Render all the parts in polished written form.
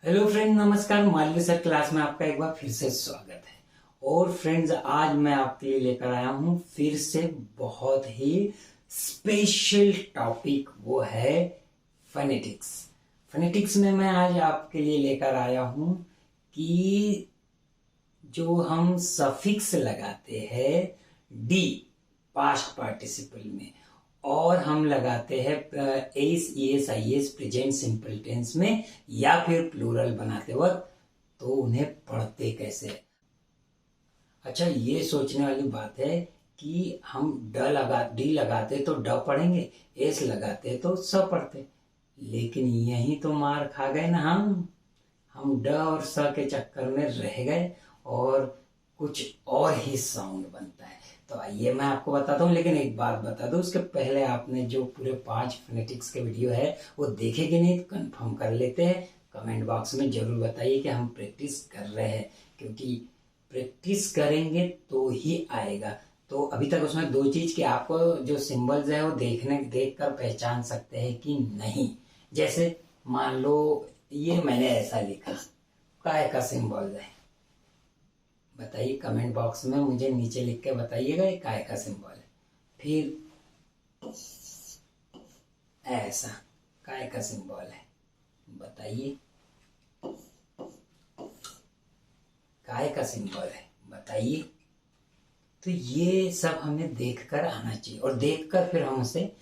Hello friend, नमस्कार। Malvi sir class में आपका एक बार फिर से स्वागत है। और फ्रेंड्स, आज मैं आपके लिए लेकर आया हूं फिर से बहुत ही स्पेशल टॉपिक, वो है फोनेटिक्स। फोनेटिक्स में मैं आज आपके लिए लेकर आया हूं कि जो हम सफिक्स लगाते हैं डी पास्ट पार्टिसिपल में, और हम लगाते हैं s es ies present simple tense में, या फिर प्लूरल बनाते वक्त, तो उन्हें पढ़ते कैसे। अच्छा, ये सोचने वाली बात है कि हम डी लगाते तो ड पढ़ेंगे, एस लगाते तो स पढ़ते, लेकिन यही तो मार खा गए ना हम ड और स के चक्कर में रह गए और कुछ और ही साउंड बनता है। तो आइए मैं आपको बताता हूँ, लेकिन एक बात बता दो उसके पहले, आपने जो पूरे 5 फोनेटिक्स के वीडियो है वो देखे कि नहीं, तो कंफर्म कर लेते हैं। कमेंट बॉक्स में जरूर बताइए कि हम प्रैक्टिस कर रहे हैं, क्योंकि प्रैक्टिस करेंगे तो ही आएगा। तो अभी तक उसमें 2 चीज कि आपको जो सिंबल्स है वो देख कर पहचान सकते हैं कि नहीं। जैसे मान लो ये मैंने ऐसा लिखा, काय का सिंबल है, बताइए कमेंट बॉक्स में मुझे नीचे लिख के बताइएगा ये काय का सिंबल है। फिर ऐसा काय का सिंबल है, बताइए काय का सिंबल है, बताइए। तो ये सब हमें देखकर आना चाहिए, और देखकर फिर हम उसे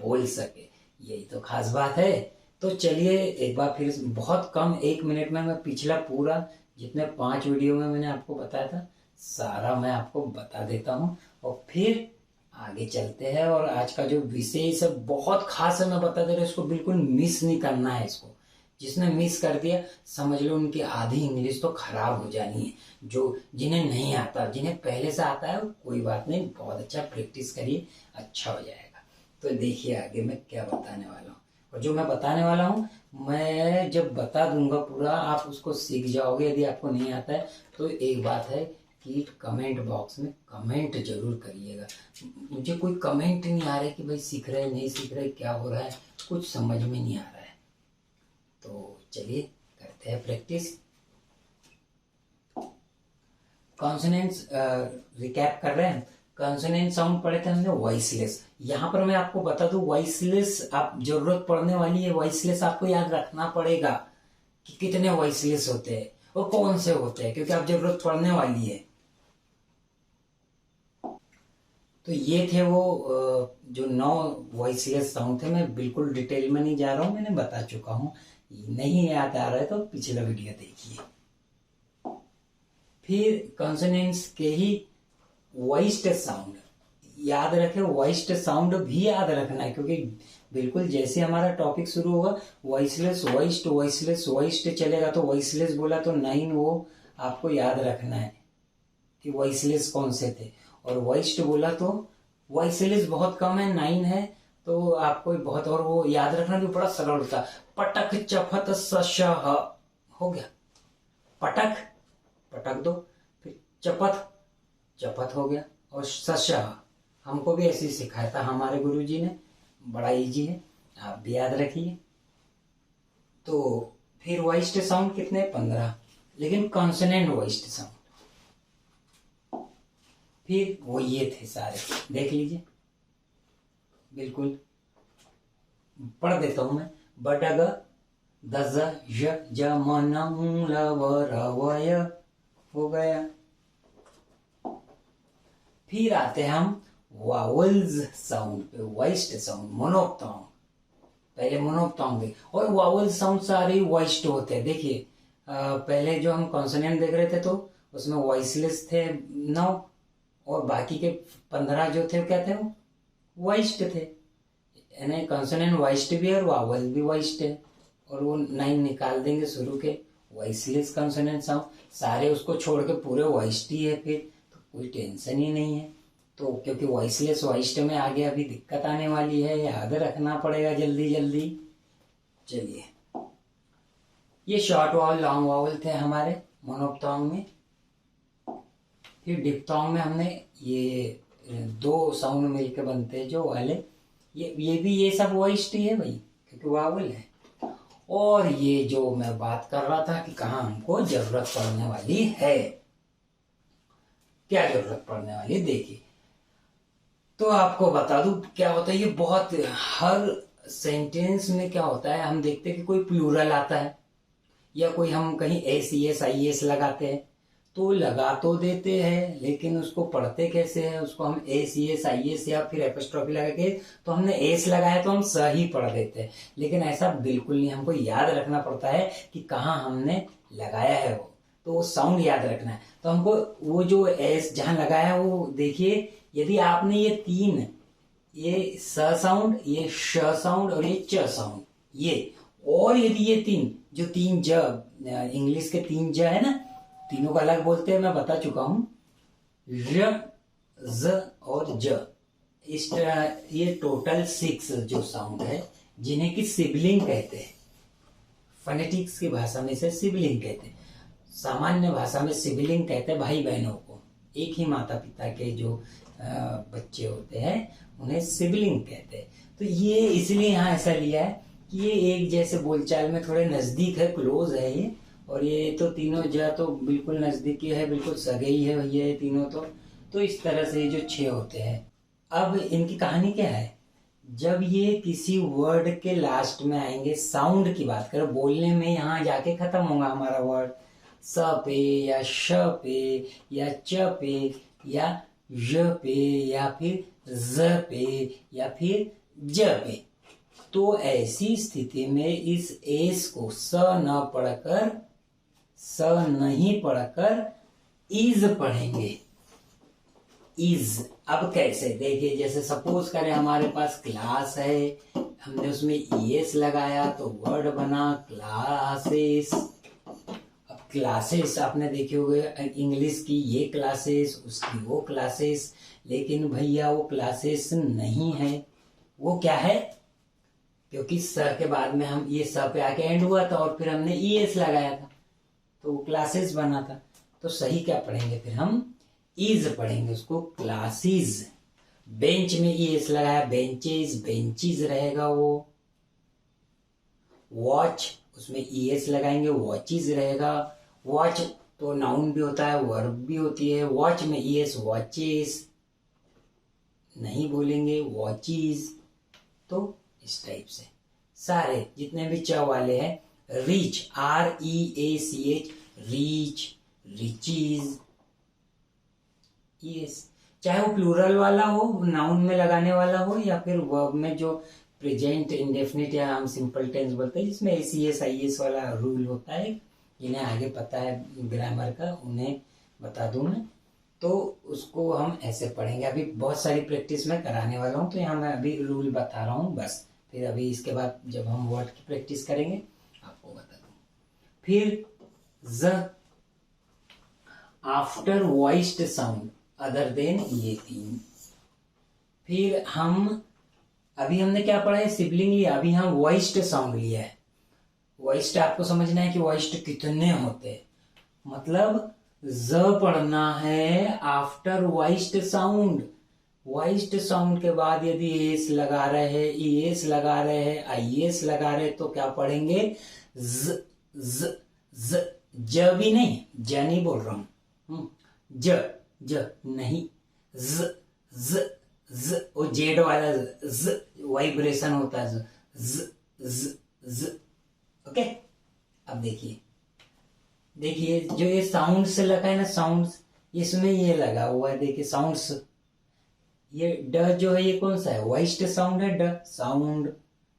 बोल सके, यही तो खास बात है। तो चलिए एक बार फिर, बहुत कम 1 मिनट में मैं पिछला पूरा जितने 5 वीडियो में मैंने आपको बताया था सारा मैं आपको बता देता हूँ, और फिर आगे चलते हैं। और आज का जो विषय सब बहुत खास है, मैं बता दे रहा हूँ, इसको बिल्कुल मिस नहीं करना है। इसको जिसने मिस कर दिया समझ लो उनकी आधी इंग्लिश तो खराब हो जानी है। जो जिन्हें नहीं आता, जिन्हें पहले से आता है, कोई बात नहीं, बहुत अच्छा प्रैक्टिस करिए, अच्छा हो जाएगा। तो देखिए आगे मैं क्या बताने वाला हूँ, और जो मैं बताने वाला हूँ मैं जब बता दूंगा पूरा, आप उसको सीख जाओगे। यदि आपको नहीं आता है तो एक बात है कि कमेंट बॉक्स में कमेंट जरूर करिएगा। मुझे कोई कमेंट नहीं आ रहा है कि भाई सीख रहे नहीं सीख रहे, क्या हो रहा है, कुछ समझ में नहीं आ रहा है। तो चलिए करते हैं प्रैक्टिस। कॉन्सोनेंट्स रिकैप कर रहे हैं। कॉन्सोनेंट साउंड पढ़े थे हमने वॉइसलेस। यहाँ पर मैं आपको बता दूं, वॉइसलेस आप जरूरत पड़ने वाली है। वॉइसलेस आपको याद रखना पड़ेगा कि कितने वॉइसलेस होते हैं और कौन से होते हैं, क्योंकि आप जरूरत पड़ने वाली है। तो ये थे वो जो 9 वॉइसलेस साउंड थे। मैं बिल्कुल डिटेल में नहीं जा रहा हूँ, मैंने बता चुका हूँ। नहीं याद आ रहा है तो पिछला वीडियो देखिए। फिर कॉन्सोनेंट्स के ही वॉइस्ड साउंड याद रखें, वॉइस्ड साउंड भी याद रखना है, क्योंकि बिल्कुल जैसे हमारा टॉपिक शुरू होगा वॉइसलेस वॉइस्ड वॉइसलेस वॉइस्ड चलेगा, तो वॉइसलेस बोला तो 9 वो आपको याद रखना है कि वॉइसलेस कौन से थे, और वॉइस्ड बोला तो वॉइसलेस बहुत कम है, 9 है, तो आपको बहुत, और वो याद रखना भी बड़ा सरल होता। पटक चफत सशह हो गया, पटक पटक दो, फिर चपत चपत हो गया, और सशह हमको भी ऐसे ही सिखाया था हमारे गुरुजी ने, बड़ा इजी है, आप भी याद रखिए। तो फिर वॉइस्ड साउंड कितने, 15, लेकिन कॉन्सोनेंट वॉइस्ड साउंड फिर वो ये थे सारे, देख लीजिए, बिल्कुल पढ़ देता हूं मैं। बडग दज ज ज मन ल व र व य हो गया। फिर आते हैं हम वावल्स साउंड पे, वॉइस्ड साउंड, मोनोप्टोंग। पहले मोनोप्टोंग थे, और वावल साउंड सारे वॉइस्ड होते हैं। देखिए पहले जो हम कॉन्सोनेंट देख रहे थे तो उसमें वॉइसलेस थे 9, और बाकी के 15 जो थे क्या थे, वो वॉइस्ड थे। यानी कॉन्सोनेंट वॉइस्ड भी है और वावल भी वॉइस्ड है, और वो 9 निकाल देंगे शुरू के वॉइसलेस कॉन्सोनेंट साउंड, सारे उसको छोड़ के पूरे वॉइस्ड ही है, फिर तो कोई टेंशन ही नहीं है। तो क्योंकि वॉइसलेस वॉइस्ड में आगे अभी दिक्कत आने वाली है, याद रखना पड़ेगा जल्दी जल्दी। चलिए, ये शॉर्ट वावल लॉन्ग वावल थे हमारे मोनोप्टोंग में। फिर डिप्थोंग में हमने ये 2 साउंड मिलके बनते हैं जो वाले, ये भी ये सब वॉइस्ड ही है भाई, क्योंकि वावल है। और ये जो मैं बात कर रहा था कि कहाँ हमको जरूरत पड़ने वाली है, क्या जरूरत पड़ने वाली है, देखिए। तो आपको बता दूं क्या होता है, ये बहुत हर सेंटेंस में क्या होता है, हम देखते हैं कि कोई प्लूरल आता है या कोई हम कहीं एस आई एस लगाते हैं, तो लगा तो देते हैं लेकिन उसको पढ़ते कैसे है, उसको हम एस आई एस या फिर एपोस्ट्रोफी लगा के, तो हमने एस लगाया तो हम स ही पढ़ देते हैं, लेकिन ऐसा बिल्कुल नहीं, हमको याद रखना पड़ता है कि कहाँ हमने लगाया है तो वो साउंड याद रखना है। तो हमको वो जो एस जहां लगाया है वो देखिए, यदि आपने ये तीन, ये स साउंड, ये श साउंड और ये च साउंड, ये, और यदि ये तीन जो तीन ज, इंग्लिश के तीन ज है ना, तीनों का अलग बोलते हैं, मैं बता चुका हूं, ज, ज और ज, इस ये टोटल 6 जो साउंड है जिन्हें कि सिबलिंग कहते हैं। फोनेटिक्स की भाषा में से सिबलिंग कहते हैं, सामान्य भाषा में सिबलिंग कहते हैं भाई बहनों को, एक ही माता पिता के जो बच्चे होते हैं उन्हें सिबलिंग कहते हैं। तो ये इसलिए यहाँ ऐसा लिया है कि ये एक जैसे बोलचाल में थोड़े नजदीक है, क्लोज है ये, और ये तो तीनों ज तो बिल्कुल नजदीकी है, बिल्कुल सगे ही है भैया ये तीनों तो इस तरह से जो 6 होते हैं। अब इनकी कहानी क्या है, जब ये किसी वर्ड के लास्ट में आएंगे, साउंड की बात करें, बोलने में यहाँ जाके खत्म होगा हमारा वर्ड, स पे या श पे या च पे या ज पे या फिर ज पे या फिर ज पे, तो ऐसी स्थिति में इस एस को स न पढ़कर, स नहीं पढ़कर इज पढ़ेंगे, इज। अब कैसे, देखिए, जैसे सपोज करें हमारे पास क्लास है, हमने उसमें ईएस लगाया तो वर्ड बना क्लासेस। अब क्लासेस आपने देखे होंगे, इंग्लिश की ये क्लासेस, उसकी वो क्लासेस, लेकिन भैया वो क्लासेस नहीं है, वो क्या है, क्योंकि स के बाद में हम ये स पे आके एंड हुआ था और फिर हमने ईएस लगाया था तो वो क्लासेस बना था। तो सही क्या पढ़ेंगे फिर हम, इज पढ़ेंगे उसको, क्लासेस। बेंच में ईएस लगाया, बेंचेस, बेंचीज रहेगा वो। वॉच, उसमें ईएस लगाएंगे, वॉचीज रहेगा। वॉच तो नाउन भी होता है, वर्ब भी होती है, वॉच में ईएस, वॉचेस नहीं बोलेंगे, वॉचीज। तो इस टाइप से सारे जितने भी च वाले हैं, reach, REACH, reach, reaches, yes, चाहे वो प्लूरल वाला हो, नाउन में लगाने वाला हो, या फिर वर्ब में जो प्रेजेंट इंडेफिनिट या हम सिंपल टेंस बोलते हैं जिसमें ACS IS वाला रूल होता है, जिन्हें आगे पता है ग्रामर का उन्हें बता दूं मैं, तो उसको हम ऐसे पढ़ेंगे। अभी बहुत सारी प्रैक्टिस मैं कराने वाला हूं, तो यहाँ मैं अभी रूल बता रहा हूं बस, फिर अभी इसके बाद जब हम वर्ड की प्रैक्टिस करेंगे आपको बता दूं। फिर ज, after voiced sound other than, ये 3। फिर हम अभी हमने क्या पढ़ा है, सिबलिंग लिया, अभी हम वॉइस्ड साउंड लिया है। वॉइस्ड आपको समझना है कि वॉइस्ड कितने होते हैं, मतलब ज पढ़ना है after voiced sound. Voiced sound के बाद यदि एस लगा रहे हैं, ईएस लगा रहे हैं, आईएस लगा रहे हैं, तो क्या पढ़ेंगे, ज ज ज, ज भी नहीं, ज नहीं बोल रहा हूं, ज ज नहीं, ज ज ज, वो जेड वाला ज, वाइब्रेशन होता है ज ज ज। ओके, अब देखिए देखिए जो ये साउंड से लगा है ना, साउंड्स, इसमें ये लगा हुआ है, देखिए साउंड्स, ये ड जो है ये कौन सा है, वॉइस्ड साउंड है, ड साउंड,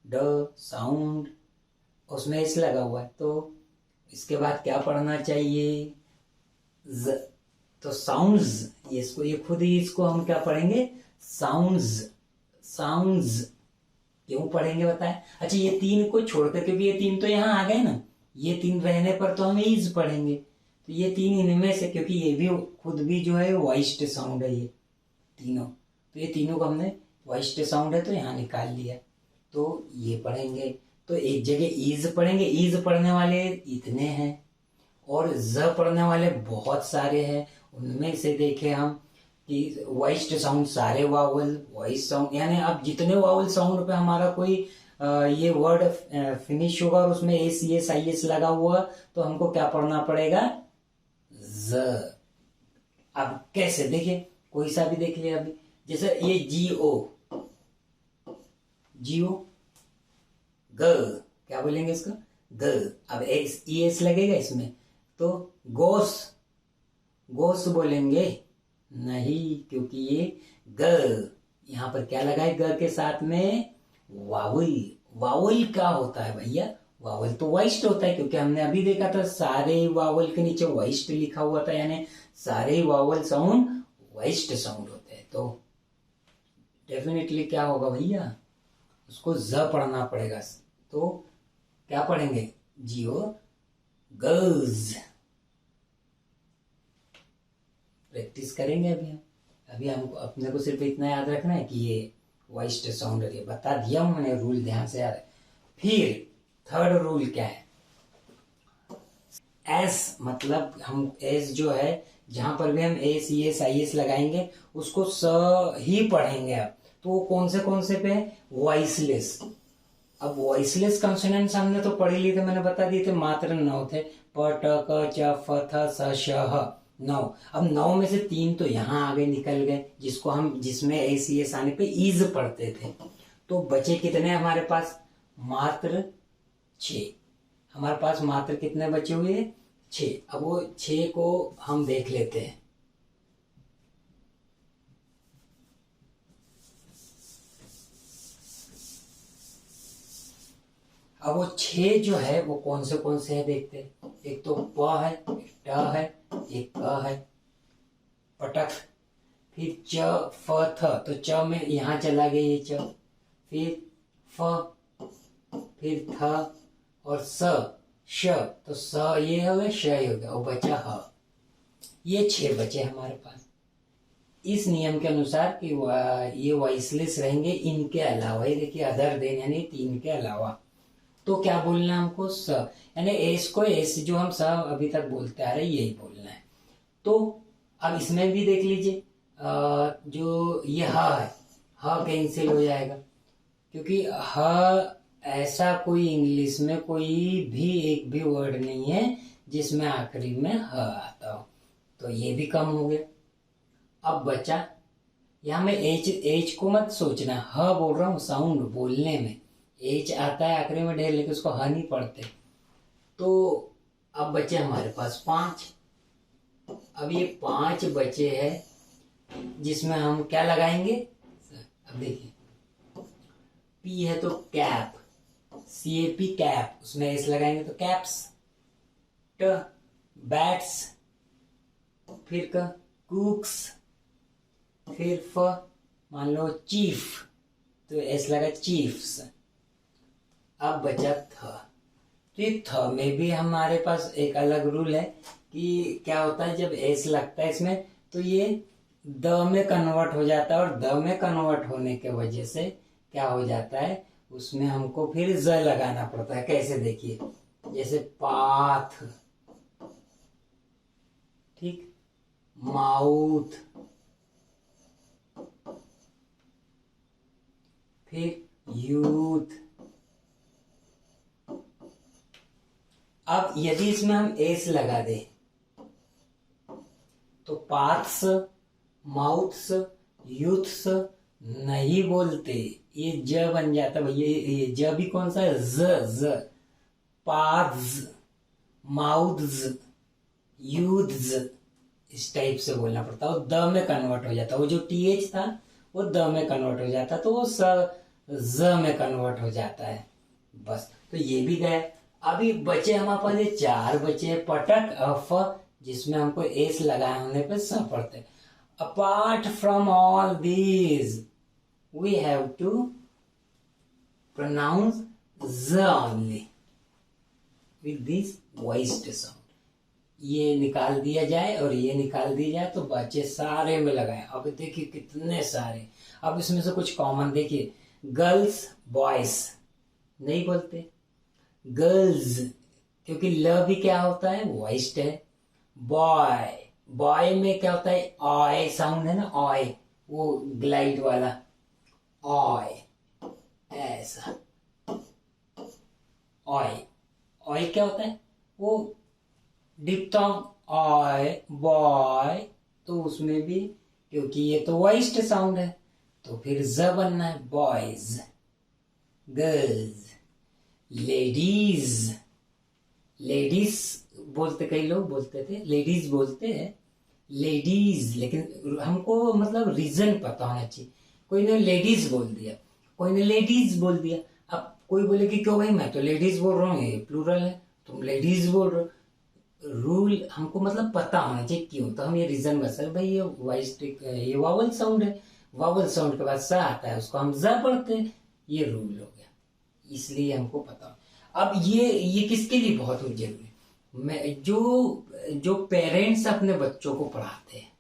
ड साउंड, उसमें इस लगा हुआ है, तो इसके बाद क्या पढ़ना चाहिए, ज। तो साउंड्स, इसको ये खुद ही इसको हम क्या पढ़ेंगे, साउंड्स, साउंड्स क्यों पढ़ेंगे बताएं। अच्छा, ये 3 को छोड़कर, क्योंकि ये 3 तो यहाँ आ गए ना, ये 3 रहने पर तो हम इज पढ़ेंगे, तो ये 3 इनमें से, क्योंकि ये भी खुद भी जो है वॉइस्ड साउंड है ये तीनों, तो ये तीनों को हमने वॉइस्ड साउंड है तो यहाँ निकाल लिया, तो ये पढ़ेंगे। तो एक जगह इज पढ़ेंगे, इज पढ़ने वाले इतने हैं और ज पढ़ने वाले बहुत सारे हैं, उनमें से देखे हम कि वॉइस्ड साउंड सारे वावल, वॉइस साउंड, यानी अब जितने वावल साउंड पे हमारा कोई ये वर्ड फिनिश होगा और उसमें एस एस आई एस लगा हुआ, तो हमको क्या पढ़ना पड़ेगा, ज। अब कैसे, देखिए कोई सा भी देख लिया अभी, जैसे ये जियो, जियो, ग, क्या बोलेंगे इसका, ग। अब एस ई एस लगेगा इसमें, तो गोस, गोस बोलेंगे नहीं, क्योंकि ये ग, यहां पर क्या लगा है ग के साथ में, वावल। वावल क्या होता है भैया, वावल तो वाइस्ट होता है, क्योंकि हमने अभी देखा था सारे वावल के नीचे वाइस्ट लिखा हुआ था, यानी सारे वावल साउंड वाइस्ट साउंड होते हैं। तो डेफिनेटली क्या होगा भैया, उसको ज पढ़ना पड़ेगा। तो क्या पढ़ेंगे, जियो, गर्ल्स। प्रैक्टिस करेंगे अभी हमको अपने को सिर्फ इतना याद रखना है कि ये वाइस्ट साउंड है, बता दिया हूं मैंने, रूल ध्यान से याद है। फिर थर्ड रूल क्या है, एस, मतलब हम एस जो है, जहां पर भी हम एस एस आई एस लगाएंगे उसको स ही पढ़ेंगे। अब तो वो कौन से पे है, वॉइसलेस। अब वॉइसलेस कॉन्सोनेंट्स हमने तो पढ़ लिए थे, मैंने बता दिए थे, मात्र 9 थे, प ट क च फ थ स श ह, 9। अब 9 में से 3 तो यहाँ आगे निकल गए, जिसको हम, जिसमें एस एस आने पे ईज पढ़ते थे। तो बचे कितने हमारे पास, मात्र 6। हमारे पास मात्र कितने बचे हुए, 6। अब वो 6 को हम देख लेते हैं। अब वो 6 जो है वो कौन से है देखते हैं। एक तो प है, एक ट है, एक क है, पटक। फिर च फ थ, तो च में यहां चला गया ये च, फिर फ, फिर थ और स, श, तो स ये हो गया, श हो गया, और बचा ह। ये 6 बचे हमारे पास। इस नियम के अनुसार कि ये वॉइसलेस रहेंगे, इनके अलावा, ये देखिए अदर देन, यानी 3 के अलावा। तो क्या बोलना है हमको, स, यानी एस को एस जो हम स अभी तक बोलते आ रहे यही बोलना है। तो अब इसमें भी देख लीजिए, जो ये ह है, ह कैंसिल हो जाएगा, क्योंकि ह ऐसा कोई इंग्लिश में कोई भी एक भी वर्ड नहीं है जिसमें आखिरी में ह आता हो, तो ये भी कम हो गया। अब बचा, यहाँ में एच, एच को मत सोचना, ह बोल रहा हूँ साउंड बोलने में, एच आता है आखिरी में ढेर, लेकिन उसको ह नहीं पढ़ते। तो अब बचे हमारे पास 5। अब ये 5 बचे हैं, जिसमें हम क्या लगाएंगे, अब देखिए, पी है तो cap, C A P cap, उसमें एस लगाएंगे तो कैप्स। ट, बैट्स, फिर क, कुक्स, फिर फ, मान लो चीफ, तो एस लगा चीफ्स। अब बचा थ, तो ये थ में भी हमारे पास एक अलग रूल है कि क्या होता है, जब एस लगता है इसमें तो ये द में कन्वर्ट हो जाता है, और द में कन्वर्ट होने के वजह से क्या हो जाता है, उसमें हमको फिर ज लगाना पड़ता है। कैसे, देखिए, जैसे पाथ, ठीक, माउथ, फिर यूथ। अब यदि इसमें हम एस लगा दे तो पाथ्स, माउथ्स, यूथ्स नहीं बोलते, ये ज बन जाता भैया। ये ज भी कौन सा है, ज, पाथ्स, माउथ्स, यूथ्स, इस टाइप से बोलना पड़ता है, और द में कन्वर्ट हो जाता। वो जो टीएच था वो द में कन्वर्ट हो जाता, तो वो ज में कन्वर्ट हो जाता है। बस, तो ये भी गए। अभी बचे हमारे पास ये 4 बचे, पटक, अफ, जिसमें हमको एस लगाए होने पे स पढ़ते। Apart from all these we have to pronounce j only with this voiced sound. ये निकाल दिया जाए और ये निकाल दिया जाए, तो बच्चे सारे में लगाए। अब देखिए कितने सारे। अब इसमें से कुछ कॉमन देखिए, गर्ल्स, बॉयज नहीं बोलते, गर्ल्स, क्योंकि ल भी क्या होता है, वॉइस्ड है। बॉय, बॉय में क्या होता है, ऑय साउंड है ना, ऑय, वो ग्लाइड वाला ऑय, ऐसा। ऑय। ऑय क्या होता है? वो डिप्थोंग ऑय बॉय, तो उसमें भी क्योंकि ये तो वॉइस्ड साउंड है तो फिर ज बनना है। Boys, girls, ladies. लेडीज बोलते, कई लोग बोलते थे, लेडीज बोलते हैं, लेडीज, लेकिन हमको मतलब रीजन पता होना चाहिए। कोई ने लेडीज बोल दिया, कोई ने लेडीज बोल दिया। अब कोई बोले कि क्यों भाई, मैं तो लेडीज बोल रहा हूँ, ये प्लूरल है, तुम लेडीज बोल रहे हो। रूल हमको मतलब पता होना चाहिए क्यों, तो हम ये रीजन बता सकते भाई, ये वॉइस, ये वावल साउंड है, वावल साउंड के बाद सा आता है, उसको हम ज पढ़ते हैं, ये रूल हो गया, इसलिए हमको पता हो। अब ये किसके लिए बहुत जरूरी है? मैं जो पेरेंट्स अपने बच्चों को पढ़ाते हैं,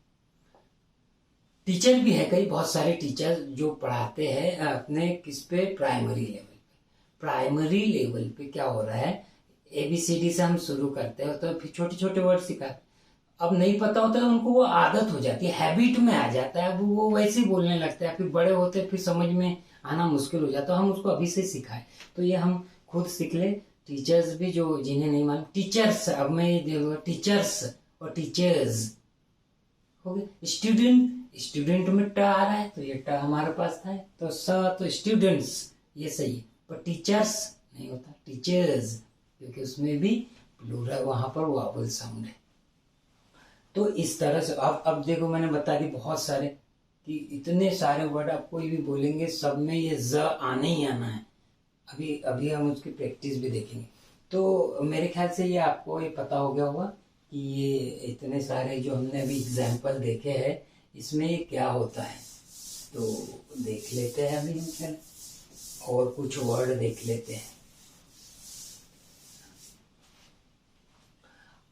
टीचर भी है, कई बहुत सारे टीचर जो पढ़ाते हैं अपने किस पे, प्राइमरी लेवल पे। प्राइमरी लेवल पे क्या हो रहा है, ABCD से हम शुरू करते हैं तो फिर छोटे छोटे वर्ड सिखाते, अब नहीं पता होता है उनको, वो आदत हो जाती है, हैबिट में आ जाता है, अब वो वैसे ही बोलने लगता है, फिर बड़े होते हैं फिर समझ में आना मुश्किल हो जाता है। हम उसको अभी से सिखाए तो ये हम खुद सीख ले, टीचर्स भी जो जिन्हें नहीं मालूम, टीचर्स, अब मैं ये देखूंगा टीचर्स और टीचर्स हो गए। स्टूडेंट, स्टूडेंट में ट आ रहा है तो ये ट हमारे पास था, तो स, तो स्टूडेंट्स ये सही है, पर टीचर्स नहीं होता, टीचर्स, क्योंकि उसमें भी प्लूरल, वहां पर वावल साउंड है। तो इस तरह से अब देखो मैंने बता दी बहुत सारे, कि इतने सारे वर्ड आप कोई भी बोलेंगे सब में ये ज आना ही आना है। अभी अभी हम उसकी प्रैक्टिस भी देखेंगे। तो मेरे ख्याल से ये आपको ये पता हो गया होगा कि ये इतने सारे जो हमने अभी एग्जाम्पल देखे हैं इसमें ये क्या होता है। तो देख लेते हैं अभी हम, फिर और कुछ वर्ड देख लेते हैं।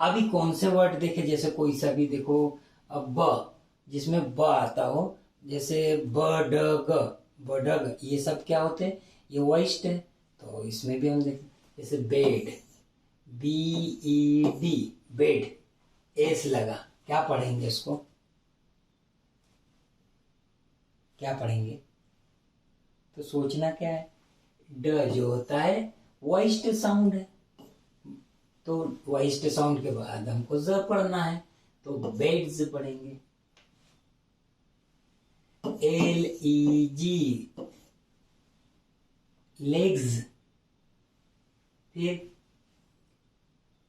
अभी कौन से वर्ड देखे, जैसे कोई सा भी देखो, अब ब, जिसमें ब आता हो, जैसे बडग, बडग, ये सब क्या होते हैं, ये वॉइस्ड है, तो इसमें भी हम देखें, जैसे बेड, BED, बेड, एस लगा, क्या पढ़ेंगे इसको, क्या पढ़ेंगे, तो सोचना क्या है, ड जो होता है वॉइस्ड साउंड है, तो वॉइस्ड साउंड के बाद हमको ज पढ़ना है, तो बेड्स पढ़ेंगे, LEG, लेग्स। फिर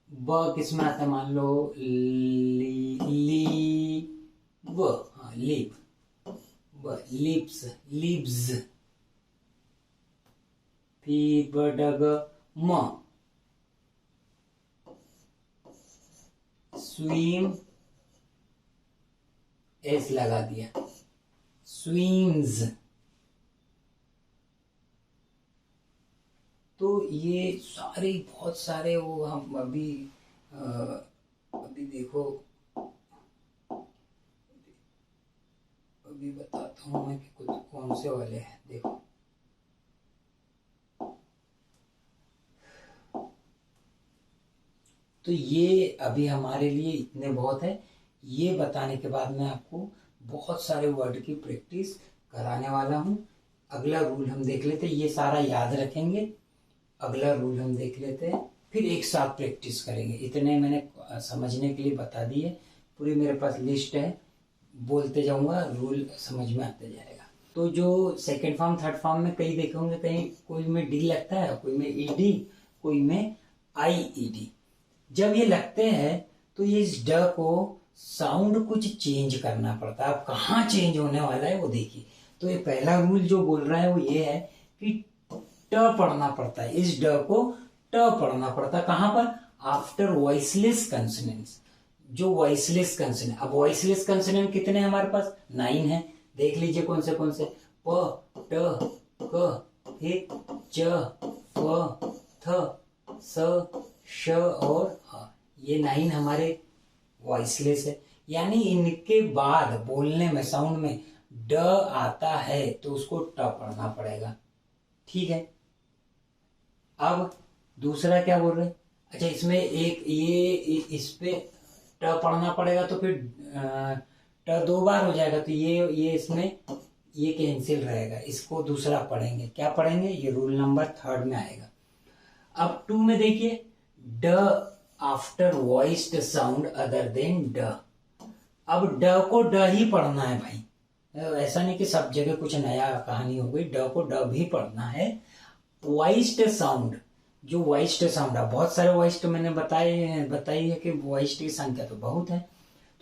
ब किसमें आता है, मान लो लीव, हाँ लीव, लिप्स, लिप्स। फिर बडग म, स्विम, एस लगा दिया, स्विम्स। तो ये सारे बहुत सारे वो हम अभी देखो, अभी बताता हूँ मैं कि कुछ कौन से वाले हैं, देखो तो ये अभी हमारे लिए इतने बहुत है। ये बताने के बाद मैं आपको बहुत सारे वर्ड की प्रैक्टिस कराने वाला हूँ। अगला रूल हम देख लेते हैं, ये सारा याद रखेंगे, अगला रूल हम देख लेते हैं, फिर एक साथ प्रैक्टिस करेंगे। इतने मैंने समझने के लिए बता दिए, पूरी मेरे पास लिस्ट है, बोलते जाऊंगा, रूल समझ में आते जाएगा। तो जो सेकेंड फॉर्म थर्ड फॉर्म में कई देखे होंगे, कहीं कोई में डी लगता है, कोई में ED, कोई में IED। जब ये लगते हैं तो ये इस ड को साउंड कुछ चेंज करना पड़ता है। अब कहाँ चेंज होने वाला है वो देखिए। तो ये पहला रूल जो बोल रहा है वो ये है कि ट पढ़ना पड़ता है, इस ड को ट पढ़ना पड़ता है। कहाँ पर? आफ्टर वॉइसलेस कंसोनेंट्स, जो वॉइसलेस कंसोनेंट। अब वॉइसलेस कंसोनेंट कितने हैं हमारे पास? 9 है। देख लीजिए कौन से प, ट, क, फिर च, फ, थ, स, श और ह। ये 9 हमारे वॉइसलेस है, यानी इनके बाद बोलने में, साउंड में ड आता है तो उसको ट पढ़ना पड़ेगा। ठीक है। अब दूसरा क्या बोल रहे हैं? अच्छा, इसमें एक ये इस पे ट पढ़ना पड़ेगा तो फिर ट 2 बार हो जाएगा, तो ये इसमें ये कैंसिल रहेगा, इसको दूसरा पढ़ेंगे। क्या पढ़ेंगे? ये रूल नंबर 3 में आएगा। अब 2 में देखिए, ड after voiced sound other than ड। अब ड को ड ही पढ़ना है भाई, ऐसा नहीं कि सब जगह कुछ नया कहानी हो गई, ड को ड भी पढ़ना है। वॉइस्ड साउंड, जो वॉइस्ड साउंड है, बहुत सारे वॉइस्ड मैंने बताई है कि वॉइस्ड की संख्या तो बहुत है,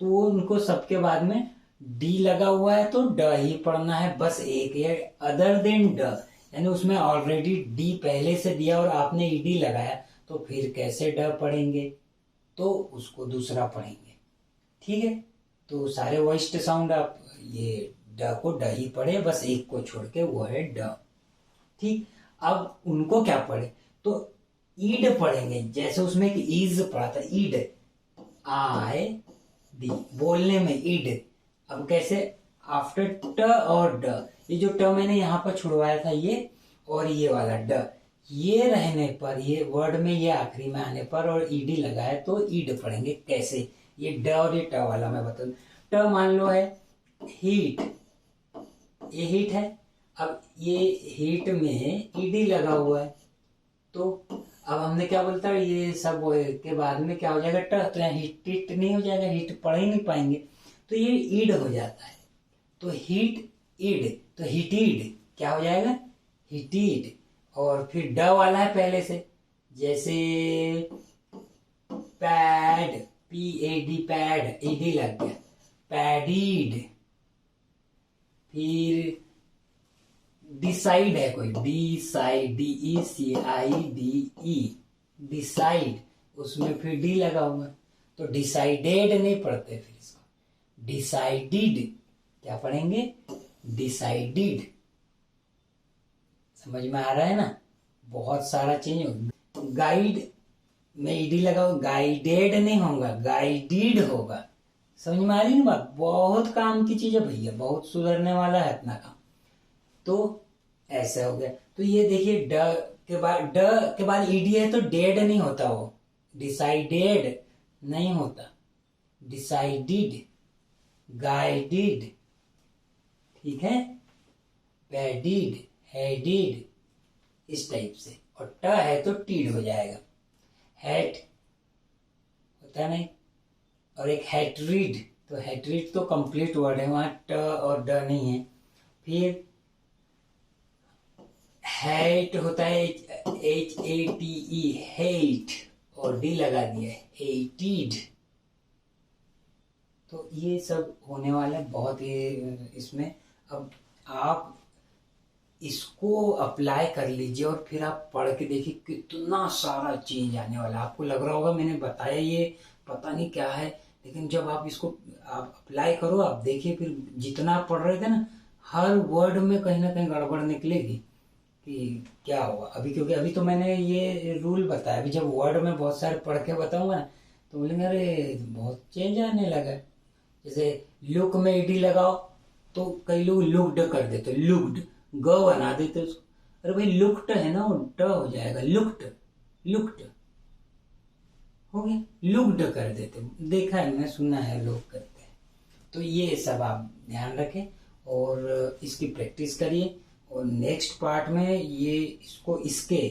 तो वो उनको सबके बाद में डी लगा हुआ है तो ड ही पढ़ना है, बस एक है अदर देन ड, यानी उसमें ऑलरेडी डी पहले से दिया और आपने ईडी लगाया, तो फिर कैसे ड पढ़ेंगे, तो उसको दूसरा पढ़ेंगे। ठीक है, तो सारे वॉइस्ड साउंड आप ये ड को ड ही पढ़े, बस एक को छोड़ के, वो है ड। ठीक, अब उनको क्या पढ़े, तो ईड पढ़ेंगे, जैसे उसमें एक ईज पढ़ा था, ईड, आई डी, बोलने में ईड। अब कैसे, आफ्टर ट और ड, ये जो ट मैंने यहाँ पर छुड़वाया था ये, और ये वाला ड, ये रहने पर, ये वर्ड में ये आखिरी में आने पर और ईडी लगाए तो ईड पढ़ेंगे। कैसे, ये ड और ये ट वाला मैं बता दूं। ट मान लो है हीट, ये हीट है, अब ये हीट में ईडी लगा हुआ है, तो अब हमने क्या बोलता है, ये सब के बाद में क्या हो जाएगा, ट, तो यहाँ हीट हीट नहीं हो जाएगा, हीट पढ़ ही नहीं पाएंगे, तो ये ईड हो जाता है, तो हीट ईड, तो हीटीड क्या हो जाएगा, हीटीड। और फिर ड वाला है पहले से, जैसे pad, P A D, pad, E D लग गया, पैडीड। फिर डिसाइड है कोई, decide, D E C I D E, decide, उसमें फिर डी लगा हुआ, तो डिसाइडेड नहीं पढ़ते, फिर इसको डिसाइडेड क्या पढ़ेंगे, डिसाइडेड। समझ में आ रहा है ना, बहुत सारा चेंज हो। गाइड में ईडी लगा हुआ, गाइडेड नहीं होगा, गाइडेड होगा। समझ में आ रही ना बात, बहुत काम की चीज है भैया, बहुत सुधरने वाला है अपना काम। तो ऐसा हो गया, तो ये देखिए ड के बाद ईडी है तो डेड नहीं होता, वो डिसाइडेड नहीं होता, डिसाइडेड, गाइडेड, ठीक है, पैडिड, हेडिड, इस टाइप से। और ट है तो टीड हो जाएगा, हैट होता नहीं, और एक हैट्रीड, तो हैट्रीड तो कंप्लीट वर्ड है, वहां ट और ड नहीं है। फिर हेट होता है, H A T E, hate, और डी लगा दिया है, हेटिड। तो ये सब होने वाला है बहुत ही इसमें। अब आप इसको अप्लाई कर लीजिए और फिर आप पढ़ के देखिए कितना सारा चेंज आने वाला है। आपको लग रहा होगा मैंने बताया ये पता नहीं क्या है, लेकिन जब आप इसको आप अप्लाई करो, आप देखिए फिर जितना आप पढ़ रहे थे ना, हर वर्ड में कहीं ना कहीं गड़बड़ निकलेगी कि क्या हुआ अभी, क्योंकि अभी तो मैंने ये रूल बताया, अभी जब वर्ड में बहुत सारे पढ़ के बताऊंगा ना तो बोलेंगे अरे बहुत चेंज आने लगा। जैसे लुक में ईडी लगाओ तो कई लोग लुक्ड कर देते, लुक्ड ग बना देते उसको, अरे भाई लुक्ड है ना, वो ट हो जाएगा, लुक्ड, लुक्ड हो गया, लुक्ड कर देते, देखा है मैंने, सुना है लोग करते हैं। तो ये सब आप ध्यान रखें और इसकी प्रैक्टिस करिए, और नेक्स्ट पार्ट में ये इसको इसके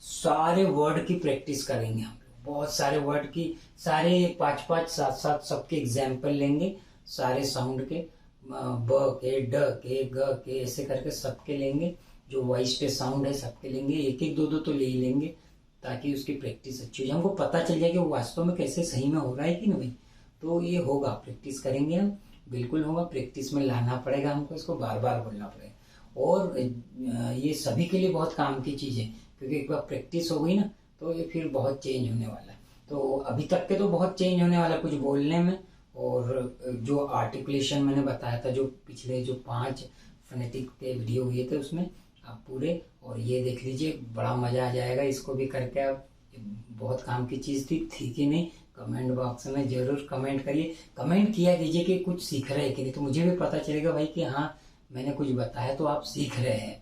सारे वर्ड की प्रैक्टिस करेंगे हम लोग, बहुत सारे वर्ड की, सारे 5-5 7-7 सबके एग्जाम्पल लेंगे, सारे साउंड के, ब के, ड के, ग के, ऐसे करके सबके लेंगे, जो वॉइस पे साउंड है सबके लेंगे, एक एक दो दो तो ले ही लेंगे, ताकि उसकी प्रैक्टिस अच्छी हो जाए, हमको पता चल जाए कि वो वास्तव में कैसे सही में हो रहा है कि नहीं। तो ये होगा, प्रैक्टिस करेंगे हम, बिल्कुल होगा, प्रैक्टिस में लाना पड़ेगा हमको, इसको बार बार बोलना पड़ेगा। और ये सभी के लिए बहुत काम की चीज़ है, क्योंकि एक बार प्रैक्टिस हो गई ना तो ये फिर बहुत चेंज होने वाला है। तो अभी तक के तो बहुत चेंज होने वाला कुछ बोलने में, और जो आर्टिकुलेशन मैंने बताया था, जो पिछले जो 5 फोनेटिक के वीडियो हुए थे उसमें आप पूरे, और ये देख लीजिए, बड़ा मजा आ जाएगा इसको भी करके। आप बहुत काम की चीज़ थी कि नहीं, कमेंट बॉक्स में जरूर कमेंट करिए, कमेंट किया कीजिए कि कुछ सीख रहे हैं कि नहीं, तो मुझे भी पता चलेगा भाई कि हाँ मैंने कुछ बताया तो आप सीख रहे हैं।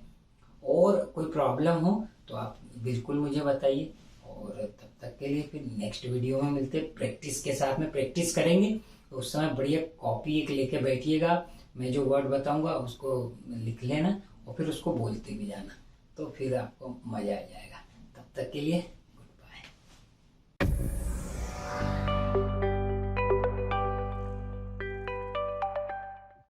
और कोई प्रॉब्लम हो तो आप बिल्कुल मुझे बताइए, और तब तक के लिए फिर नेक्स्ट वीडियो में मिलते, प्रैक्टिस के साथ में प्रैक्टिस करेंगे। तो उस समय बढ़िया कॉपी एक लेके बैठिएगा, मैं जो वर्ड बताऊंगा उसको लिख लेना और फिर उसको बोलते भी जाना, तो फिर आपको मजा आ जाएगा। तब तक के लिए